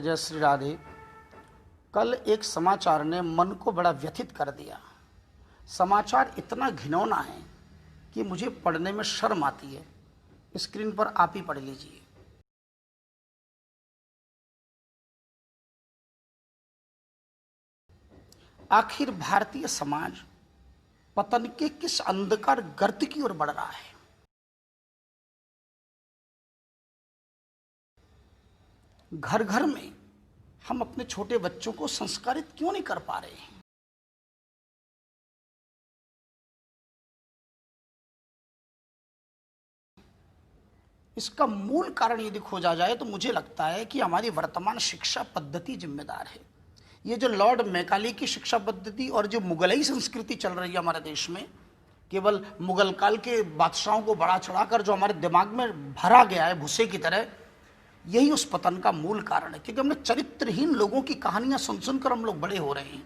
जय श्री राधे। कल एक समाचार ने मन को बड़ा व्यथित कर दिया। समाचार इतना घिनौना है कि मुझे पढ़ने में शर्म आती है। स्क्रीन पर आप ही पढ़ लीजिए। आखिर भारतीय समाज पतन के किस अंधकार गर्त की ओर बढ़ रहा है। घर घर में हम अपने छोटे बच्चों को संस्कारित क्यों नहीं कर पा रहे हैं। इसका मूल कारण यदि खोजा जाए तो मुझे लगता है कि हमारी वर्तमान शिक्षा पद्धति जिम्मेदार है। ये जो लॉर्ड मैकाले की शिक्षा पद्धति और जो मुगलई संस्कृति चल रही है हमारे देश में, केवल मुगल काल के बादशाहों को बढ़ा चढ़ाकर जो हमारे दिमाग में भरा गया है भूसे की तरह, यही उस पतन का मूल कारण है। क्योंकि हमने चरित्रहीन लोगों की कहानियां सुन सुनकर हम लोग बड़े हो रहे हैं।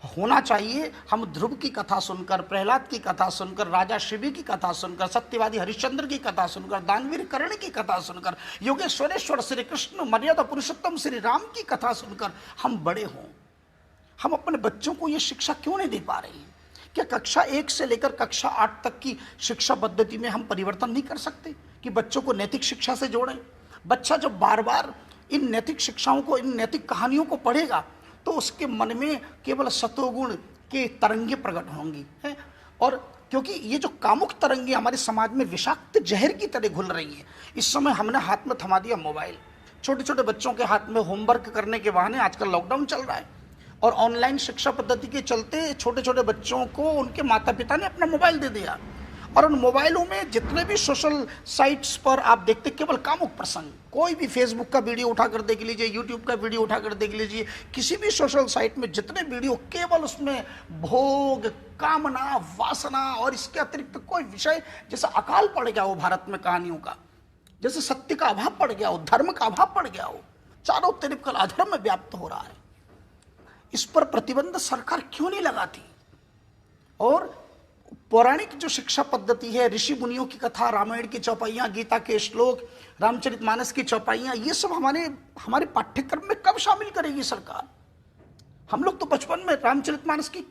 होना चाहिए हम ध्रुव की कथा सुनकर, प्रहलाद की कथा सुनकर, राजा शिवी की कथा सुनकर, सत्यवादी हरिश्चंद्र की कथा सुनकर, दानवीर कर्ण की कथा सुनकर, योगेश्वरेश्वर श्री कृष्ण, मर्यादा पुरुषोत्तम श्री राम की कथा सुनकर हम बड़े हों। हम अपने बच्चों को ये शिक्षा क्यों नहीं दे पा रहे हैं? क्या कक्षा 1 से लेकर कक्षा 8 तक की शिक्षा पद्धति में हम परिवर्तन नहीं कर सकते कि बच्चों को नैतिक शिक्षा से जोड़ें? बच्चा जब बार बार इन नैतिक शिक्षाओं को, इन नैतिक कहानियों को पढ़ेगा तो उसके मन में केवल सतोगुण के तरंगे प्रकट होंगी हैं। और क्योंकि ये जो कामुक तरंगे हमारे समाज में विषाक्त जहर की तरह घुल रही हैं, इस समय हमने हाथ में थमा दिया मोबाइल। छोटे छोटे बच्चों के हाथ में होमवर्क करने के बहाने, आजकल लॉकडाउन चल रहा है और ऑनलाइन शिक्षा पद्धति के चलते छोटे छोटे बच्चों को उनके माता पिता ने अपना मोबाइल दे दिया और उन मोबाइलों में जितने भी सोशल साइट्स पर आप देखते केवल कामुक प्रसंग। कोई भी फेसबुक का वीडियो उठाकर देख लीजिए, यूट्यूब का वीडियो उठाकर देख लीजिए, किसी भी सोशल साइट में जितने वीडियो, केवल उसमें भोग, कामना, वासना और इसके अतिरिक्त कोई विषय, जैसे अकाल पड़ गया हो भारत में कहानियों का, जैसे सत्य का अभाव पड़ गया हो, धर्म का अभाव पड़ गया हो, चारों तरफ कल अधर्म में व्याप्त हो रहा है। इस पर प्रतिबंध सरकार क्यों नहीं लगाती? और पौराणिक जो शिक्षा पद्धति है, ऋषि मुनियों की कथा, रामायण की चौपाइयाँ, गीता के श्लोक, रामचरितमानस की चौपाइयाँ, ये सब हमारे पाठ्यक्रम में कब शामिल करेगी सरकार? हम लोग तो बचपन में रामचरितमानस की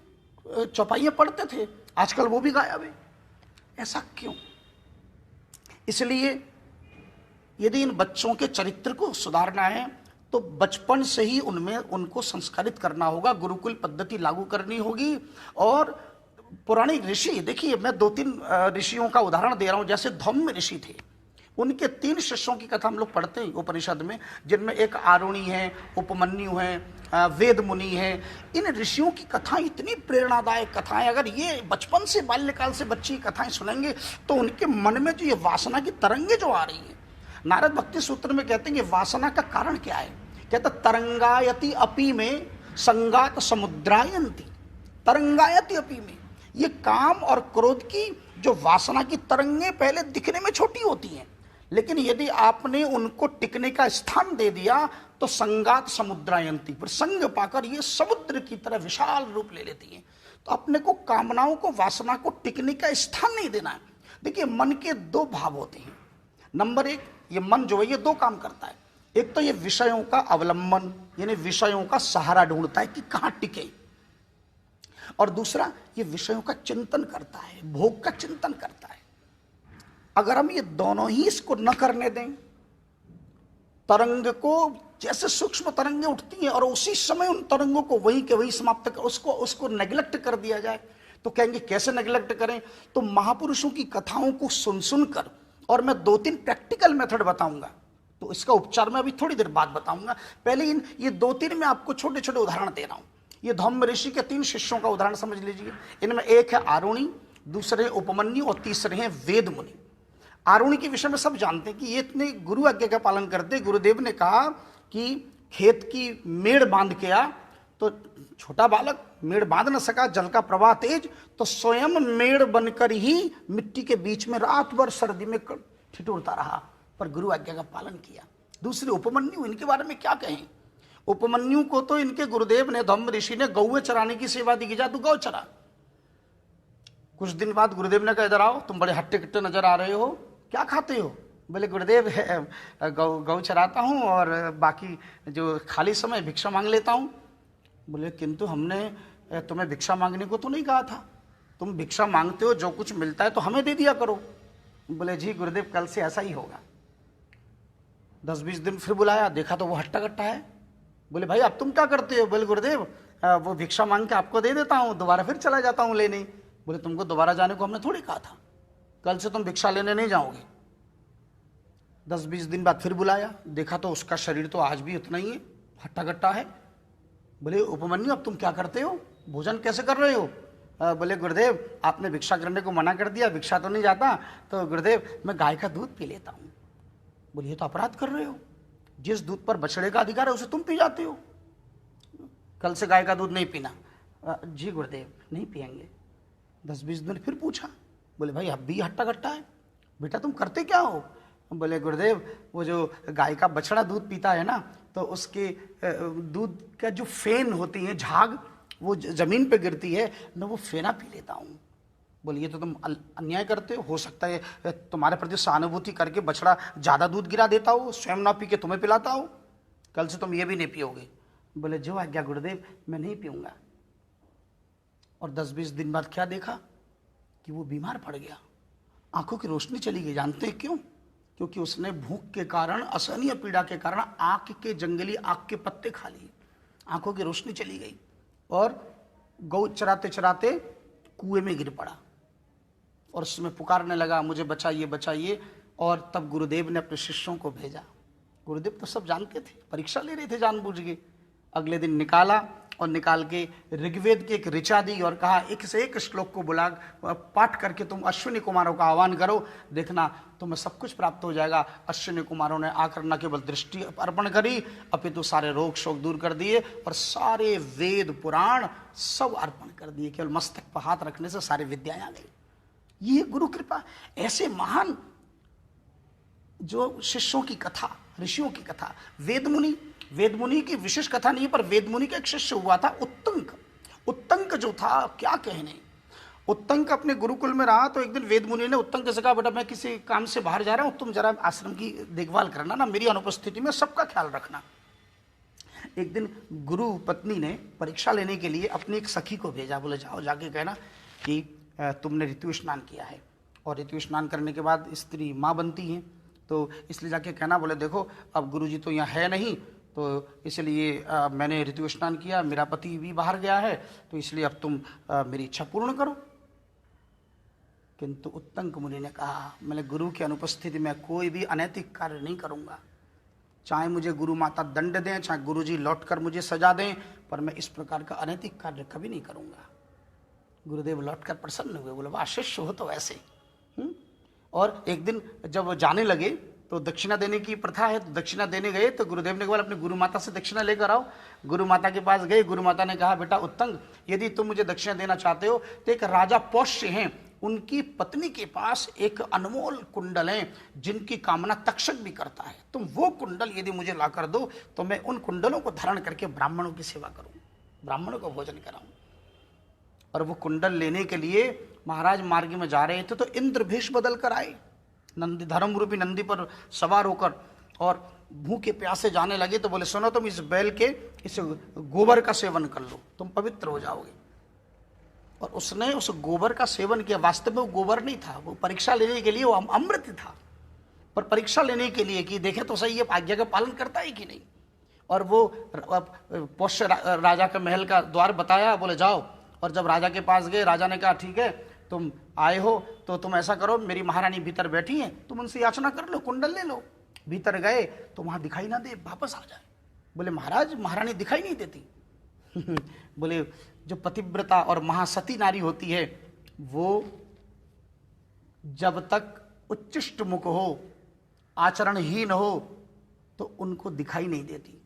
चौपाइयाँ पढ़ते थे, आजकल वो भी गायब है। ऐसा क्यों? इसलिए यदि इन बच्चों के चरित्र को सुधारना है तो बचपन से ही उनको संस्कारित करना होगा, गुरुकुल पद्धति लागू करनी होगी। और पौराणिक ऋषि, देखिए मैं 2-3 ऋषियों का उदाहरण दे रहा हूं। जैसे धौम्य ऋषि थे, उनके 3 शिष्यों की कथा हम लोग पढ़ते हैं उपनिषद में, जिनमें एक आरुणि है, उपमन्यु है, वेद मुनि है। इन ऋषियों की कथाएं इतनी प्रेरणादायक कथाएं, अगर ये बचपन से, बाल्यकाल से बच्चे कथाएं सुनेंगे तो उनके मन में जो ये वासना की तरंगे जो आ रही है, नारद भक्ति सूत्र में कहते हैं कि वासना का कारण क्या है? कहते तरंगायति अपी में संगात समुद्रायंती। तरंगायति अपी में ये काम और क्रोध की जो वासना की तरंगे पहले दिखने में छोटी होती हैं, लेकिन यदि आपने उनको टिकने का स्थान दे दिया तो संगात समुद्रायंती, पर संग पाकर ये समुद्र की तरह विशाल रूप ले लेती हैं। तो अपने को कामनाओं को, वासना को टिकने का स्थान नहीं देना है। देखिए मन के 2 भाव होते हैं। नंबर 1, ये मन जो है ये 2 काम करता है। एक तो ये विषयों का अवलंबन, यानी विषयों का सहारा ढूंढता है कि कहां टिके, और दूसरा ये विषयों का चिंतन करता है, भोग का चिंतन करता है। अगर हम ये दोनों ही इसको न करने दें, तरंग को, जैसे सूक्ष्म तरंगें उठती हैं और उसी समय उन तरंगों को वहीं के वहीं समाप्त कर, उसको नेग्लेक्ट कर दिया जाए, तो कहेंगे कैसे नेग्लेक्ट करें? तो महापुरुषों की कथाओं को सुन सुनकर, और मैं 2-3 प्रैक्टिकल मेथड बताऊंगा, तो इसका उपचार मैं अभी थोड़ी देर बाद बताऊंगा। पहले ये 2-3 में आपको छोटे छोटे उदाहरण दे रहा हूं। ये धौम्य ऋषि के 3 शिष्यों का उदाहरण समझ लीजिए। इनमें एक है आरुणि, दूसरे उपमन्यु और तीसरे हैं वेद मुनि। आरुणि के विषय में सब जानते हैं कि ये इतने गुरु आज्ञा का पालन करते। गुरुदेव ने कहा कि खेत की मेड़ बांध के आ, तो छोटा बालक मेड़ बांध न सका, जल का प्रवाह तेज, तो स्वयं मेड़ बनकर ही मिट्टी के बीच में रात भर सर्दी में ठिठुरता रहा, पर गुरु आज्ञा का पालन किया। दूसरे उपमन्यु, इनके बारे में क्या कहें? उपमन्यु को तो इनके गुरुदेव ने, धम्म ऋषि ने, गौवे चराने की सेवा दी कि जा तू गौ चरा। कुछ दिन बाद गुरुदेव ने कहा इधर आओ, तुम बड़े हट्टे कट्टे नजर आ रहे हो, क्या खाते हो? बोले गुरुदेव गौ गौ चराता हूँ और बाकी जो खाली समय भिक्षा मांग लेता हूँ। बोले किंतु हमने तुम्हें भिक्षा मांगने को तो नहीं कहा था, तुम भिक्षा मांगते हो, जो कुछ मिलता है तो हमें दे दिया करो। बोले जी गुरुदेव कल से ऐसा ही होगा। 10-20 दिन फिर बुलाया, देखा तो वो हट्टा कट्टा है। बोले भाई अब तुम क्या करते हो? बोले गुरुदेव वो भिक्षा मांग के आपको दे देता हूँ, दोबारा फिर चला जाता हूँ लेने। बोले तुमको दोबारा जाने को हमने थोड़ी कहा था, कल से तुम भिक्षा लेने नहीं जाओगे। 10-20 दिन बाद फिर बुलाया, देखा तो उसका शरीर तो आज भी उतना ही है, हट्टा कट्टा है। बोले उपमन्यु अब तुम क्या करते हो, भोजन कैसे कर रहे हो? बोले गुरुदेव आपने भिक्षा करने को मना कर दिया, भिक्षा तो नहीं जाता, तो गुरुदेव मैं गाय का दूध पी लेता हूँ। बोले ये तो अपराध कर रहे हो, जिस दूध पर बछड़े का अधिकार है उसे तुम पी जाते हो। कल से गाय का दूध नहीं पीना। जी गुरुदेव नहीं पियेंगे। 10-20 दिन फिर पूछा, बोले भाई अब भी हट्टा कट्टा है, बेटा तुम करते क्या हो? बोले गुरुदेव वो जो गाय का बछड़ा दूध पीता है ना, तो उसके दूध का जो फेन होती है, झाग, वो जमीन पे गिरती है ना, वो फेना पी लेता हूँ। बोले ये तो तुम अन्याय करते हो सकता है तुम्हारे प्रति सहानुभूति करके बछड़ा ज़्यादा दूध गिरा देता हो, स्वयं ना पी के तुम्हें पिलाता हो, कल से तुम ये भी नहीं पियोगे। बोले जो आज्ञा गुरुदेव मैं नहीं पीऊँगा। और 10-20 दिन बाद क्या देखा कि वो बीमार पड़ गया, आंखों की रोशनी चली गई। जानते हैं क्यों? क्योंकि उसने भूख के कारण, असहनीय पीड़ा के कारण आँख के जंगली आँख के पत्ते खा लिए, आंखों की रोशनी चली गई और गौ चराते चराते कुएं में गिर पड़ा और उसमें पुकारने लगा मुझे बचाइए बचाइए। और तब गुरुदेव ने अपने शिष्यों को भेजा। गुरुदेव तो सब जानते थे, परीक्षा ले रहे थे जानबूझ के। अगले दिन निकाला और निकाल के ऋग्वेद की एक ऋचा दी और कहा एक से एक श्लोक को बुला पाठ करके तुम अश्विनी कुमारों का आह्वान करो, देखना तुम्हें सब कुछ प्राप्त हो जाएगा। अश्विनी कुमारों ने आकर न केवल दृष्टि अर्पण करी, अपितु सारे रोग शोक दूर कर दिए और सारे वेद पुराण सब अर्पण कर दिए। केवल मस्तक पर हाथ रखने से सारी विद्याएं आ गई। ये गुरु कृपा। ऐसे महान जो शिष्यों की कथा, ऋषियों की कथा, वेद मुनि की विशेष कथा नहीं, पर वेद मुनि का एक शिष्य हुआ था उत्तंक। उत्तंक जो था क्या कहने, उत्तंक अपने गुरुकुल में रहा तो एक दिन वेद मुनि ने उत्तंक से कहा बेटा मैं किसी काम से बाहर जा रहा हूं, तुम जरा आश्रम की देखभाल करना ना, मेरी अनुपस्थिति में सबका ख्याल रखना। एक दिन गुरु पत्नी ने परीक्षा लेने के लिए अपनी एक सखी को भेजा, बोले जाओ जाके कहना कि तुमने ऋतु स्नान किया है और ऋतु स्नान करने के बाद स्त्री माँ बनती है, तो इसलिए जाके कहना बोले देखो अब गुरुजी तो यहाँ है नहीं, तो इसलिए मैंने ऋतु स्नान किया, मेरा पति भी बाहर गया है, तो इसलिए अब तुम मेरी इच्छा पूर्ण करो। किंतु उत्तंक मुनि ने कहा मैंने गुरु की अनुपस्थिति में कोई भी अनैतिक कार्य नहीं करूँगा, चाहे मुझे गुरु माता दंड दें, चाहे गुरुजी लौटकर मुझे सजा दें, पर मैं इस प्रकार का अनैतिक कार्य कभी नहीं करूँगा। गुरुदेव लौटकर प्रसन्न हुए, बोले वाह शिष्य हो तो ऐसे। और एक दिन जब जाने लगे तो दक्षिणा देने की प्रथा है, तो दक्षिणा देने गए तो गुरुदेव ने कहा अपने गुरु माता से दक्षिणा लेकर आओ। गुरु माता के पास गए, गुरु माता ने कहा बेटा उत्तंग यदि तुम मुझे दक्षिणा देना चाहते हो तो एक राजा पौष्य हैं, उनकी पत्नी के पास एक अनमोल कुंडल है जिनकी कामना तक्षक भी करता है, तुम वो कुंडल यदि मुझे ला कर दो तो मैं उन कुंडलों को धारण करके ब्राह्मणों की सेवा करूँ, ब्राह्मणों को भोजन कराऊँ। और वो कुंडल लेने के लिए महाराज मार्ग में जा रहे थे तो इंद्र भेष बदल कर आए, नंदी धर्म रूपी नंदी पर सवार होकर, और भूखे प्यासे जाने लगे तो बोले सुनो तुम इस बैल के इस गोबर का सेवन कर लो, तुम पवित्र हो जाओगे। और उसने उस गोबर का सेवन किया। वास्तव में वो गोबर नहीं था, वो परीक्षा लेने के लिए वो अमृत था, पर परीक्षा लेने के लिए कि देखे तो सही ये आज्ञा का पालन करता है कि नहीं। और वो पौष्य राजा के महल का द्वार बताया, बोले जाओ। और जब राजा के पास गए, राजा ने कहा ठीक है तुम आए हो तो तुम ऐसा करो, मेरी महारानी भीतर बैठी हैं, तुम उनसे याचना कर लो, कुंडल ले लो। भीतर गए तो वहाँ दिखाई ना दे, वापस आ जाए। बोले महाराज महारानी दिखाई नहीं देती। बोले जो पतिव्रता और महासती नारी होती है वो जब तक उच्चिष्ट मुख हो, आचरणहीन हो तो उनको दिखाई नहीं देती।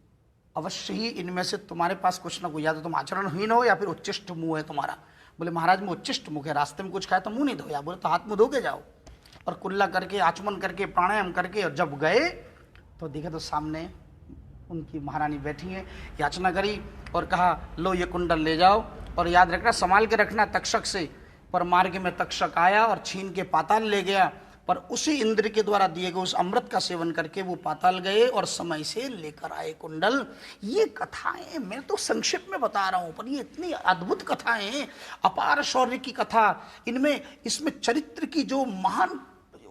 अवश्य ही इनमें से तुम्हारे पास कुछ ना कुछ, या तो तुम आचरणहीन हो या फिर उच्चिष्ट मुंह है तुम्हारा। बोले महाराज में उच्चिष्ट मुख है, रास्ते में कुछ खाया तो मुंह नहीं धोया। बोले तो हाथ मुंह धो के जाओ। और कुल्ला करके आचमन करके प्राणायाम करके और जब गए तो देखे तो सामने उनकी महारानी बैठी है। याचना करी और कहा लो ये कुंडल ले जाओ और याद रखना संभाल के रखना तक्षक से। पर मार्ग में तक्षक आया और छीन के पाताल ले गया। पर उसी इंद्र के द्वारा दिए गए उस अमृत का सेवन करके वो पाताल गए और समय से लेकर आए कुंडल। ये कथाएं मैं तो संक्षिप्त में बता रहा हूं, पर ये इतनी अद्भुत कथाएं, अपार शौर्य की कथा, इसमें चरित्र की जो महान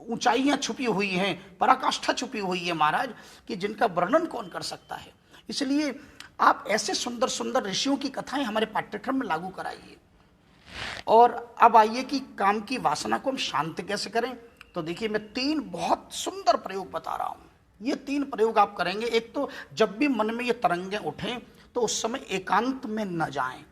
ऊंचाइयां छुपी हुई हैं, पराकाष्ठा छुपी हुई है महाराज, कि जिनका वर्णन कौन कर सकता है। इसलिए आप ऐसे सुंदर सुंदर ऋषियों की कथाएं हमारे पाठ्यक्रम में लागू कराइए। और अब आइए कि काम की वासना को हम शांत कैसे करें। तो देखिए, मैं 3 बहुत सुंदर प्रयोग बता रहा हूं। ये 3 प्रयोग आप करेंगे। एक तो जब भी मन में ये तरंगें उठें तो उस समय एकांत में न जाएं,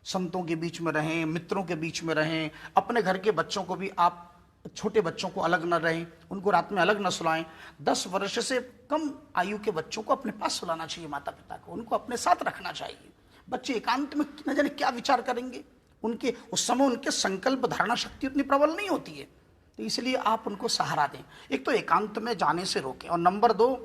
संतों के बीच में रहें, मित्रों के बीच में रहें। अपने घर के बच्चों को भी, आप छोटे बच्चों को अलग न रहें, उनको रात में अलग न सुलाएं। 10 वर्ष से कम आयु के बच्चों को अपने पास सुलाना चाहिए, माता पिता को उनको अपने साथ रखना चाहिए। बच्चे एकांत में न जाने क्या विचार करेंगे, उनके उस समय उनके संकल्प धारणा शक्ति उतनी प्रबल नहीं होती है, तो इसलिए आप उनको सहारा दें। एक तो एकांत में जाने से रोकें, और नंबर 2,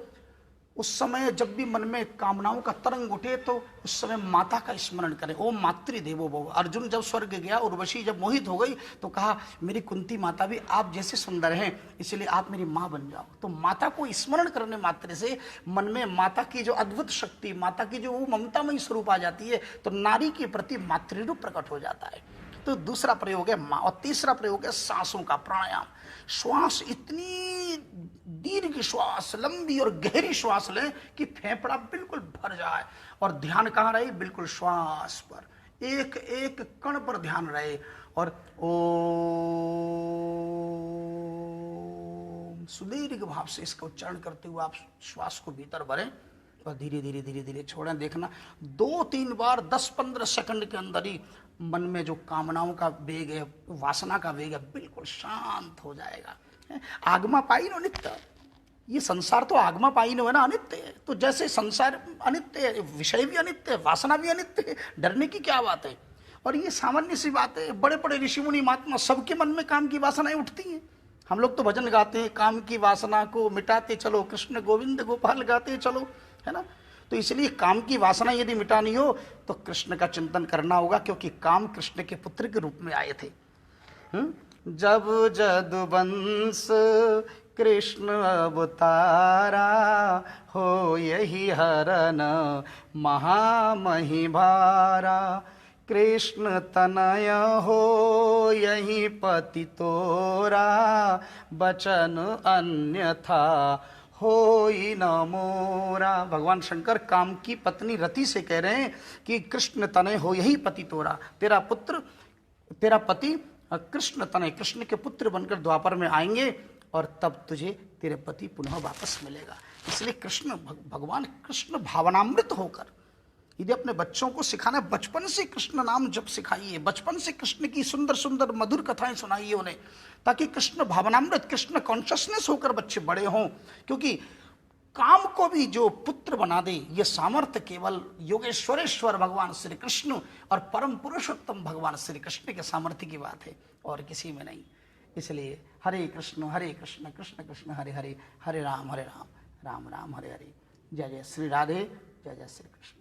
उस समय जब भी मन में कामनाओं का तरंग उठे तो उस समय माता का स्मरण करें। ओम मातृदेवो भव। अर्जुन जब स्वर्ग गया, उर्वशी जब मोहित हो गई तो कहा, मेरी कुंती माता भी आप जैसे सुंदर हैं, इसलिए आप मेरी माँ बन जाओ। तो माता को स्मरण करने मात्र से मन में माता की जो अद्भुत शक्ति, माता की जो वो ममतामयी स्वरूप आ जाती है, तो नारी के प्रति मातृरूप प्रकट हो जाता है। तो दूसरा प्रयोग है माँ। और तीसरा प्रयोग है सांसों का, प्राणायाम। श्वास, इतनी दीर्घ श्वास, लंबी और गहरी श्वास लें कि फेफड़ा बिल्कुल भर जाए, और ध्यान कहाँ रहे, बिल्कुल श्वास पर, एक एक कण पर ध्यान रहे। और ओम सुदीर्घ भाव से इसका उच्चारण करते हुए आप श्वास को भीतर भरें और धीरे धीरे धीरे धीरे छोड़ें। देखना 2-3 बार 10-15 सेकंड के अंदर ही मन में जो कामनाओं का वेग है, वासना का वेग है, बिल्कुल शांत हो जाएगा। आगमा पाइनो नित्य, ये संसार तो आगमा पाइनो है ना, अनित्य है। तो जैसे संसार अनित्य है, विषय भी अनित्य है, वासना भी अनित्य है, डरने की क्या बात है। और ये सामान्य सी बात है, बड़े बड़े ऋषि मुनि महात्मा सबके मन में काम की वासनाएं उठती हैं। हम लोग तो भजन गाते हैं, काम की वासना को मिटाते चलो, कृष्ण गोविंद गोपाल गाते चलो, है ना। तो इसलिए काम की वासना यदि मिटानी हो तो कृष्ण का चिंतन करना होगा, क्योंकि काम कृष्ण के पुत्र के रूप में आए थे। जब जदुवंश कृष्ण अवतारा, हो यही हरन महामहिभारा। कृष्ण तनय हो यही पति तोरा, बचन अन्यथा होई न मोरा। भगवान शंकर काम की पत्नी रति से कह रहे हैं कि कृष्ण तनय हो यही पति तोरा, तेरा पुत्र, तेरा पति कृष्ण तनय, कृष्ण के पुत्र बनकर द्वापर में आएंगे, और तब तुझे तेरे पति पुनः वापस मिलेगा। इसलिए कृष्ण, भगवान कृष्ण भावनामृत होकर यदि अपने बच्चों को सिखाना है, बचपन से कृष्ण नाम जप सिखाइए, बचपन से कृष्ण की सुंदर सुंदर मधुर कथाएं सुनाइए उन्हें, ताकि कृष्ण भावनामृत, कृष्ण कॉन्शियसनेस होकर बच्चे बड़े हों। क्योंकि काम को भी जो पुत्र बना दे, ये सामर्थ्य केवल योगेश्वरेश्वर भगवान श्री कृष्ण और परम पुरुषोत्तम भगवान श्री कृष्ण के सामर्थ्य की बात है, और किसी में नहीं। इसलिए हरे कृष्ण कृष्ण कृष्ण हरे हरे, हरे राम राम राम हरे हरे। जय जय श्री राधे, जय जय श्री कृष्ण।